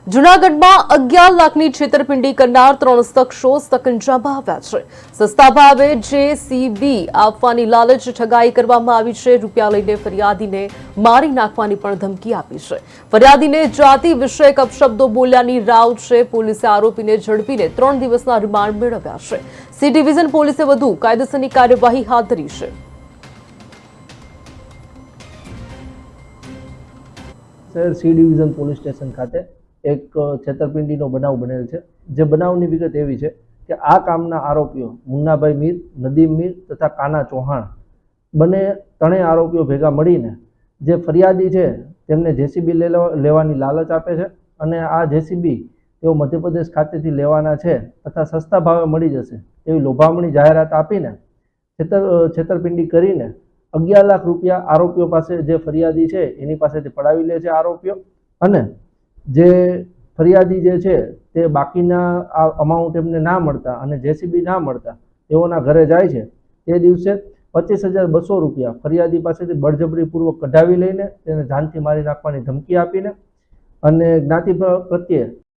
જૂનાગઢમાં 11 લાખની છેતરપિંડી કરનાર 3 શખ્સો સકંજામાં આવ્યા છે। સસ્તા ભાવે જેસીબી આપવાની લાલચ ઠગાઈ કરવામાં આવી છે। રૂપિયા લઈને ફરિયાદીને મારી નાખવાની પણ ધમકી આપી છે। ફરિયાદીને જાતિ વિષયક અપશબ્દો બોલ્યાની રાવ છે। પોલીસે આરોપીને ઝડપીને 3 દિવસના રિમાન્ડ મેળવ્યા છે। સી ડિવિઝન પોલીસે વધુ કાયદેસરની કાર્યવાહી હાથ ધરી છે। શહેર સી ડિવિઝન પોલીસ સ્ટેશન ખાતે એક છેતરપિંડીનો બનાવ બનેલ છે। જે બનાવની વિગત એવી છે કે આ કામના આરોપીઓ મુન્નાભાઈ મીર, નદીમ મીર તથા કાના ચૌહાણ ત્રણેય આરોપીઓ ભેગા મળીને જે ફરિયાદી છે તેમને જેસીબી લેવાની લાલચ આપે છે અને આ જેસીબી તેઓ મધ્યપ્રદેશ ખાતેથી લેવાના છે તથા સસ્તા ભાવે મળી જશે એવી લોભામણી જાહેરાત આપીને છેતરપિંડી કરીને 11 લાખ રૂપિયા આરોપીઓ પાસે, જે ફરિયાદી છે એની પાસેથી પડાવી લે છે આરોપીઓ। અને જે ફરિયાદી જે છે તે બાકીના આ અમાઉન્ટ એમને ના મળતા અને જેસીબી ના મળતા તેઓના ઘરે જાય છે। તે દિવસે 25,200 રૂપિયા ફરિયાદી પાસેથી બળજબરીપૂર્વક કઢાવી લઈને તેને જાનથી મારી નાખવાની ધમકી આપીને અને જ્ઞાતિ પ્રત્યે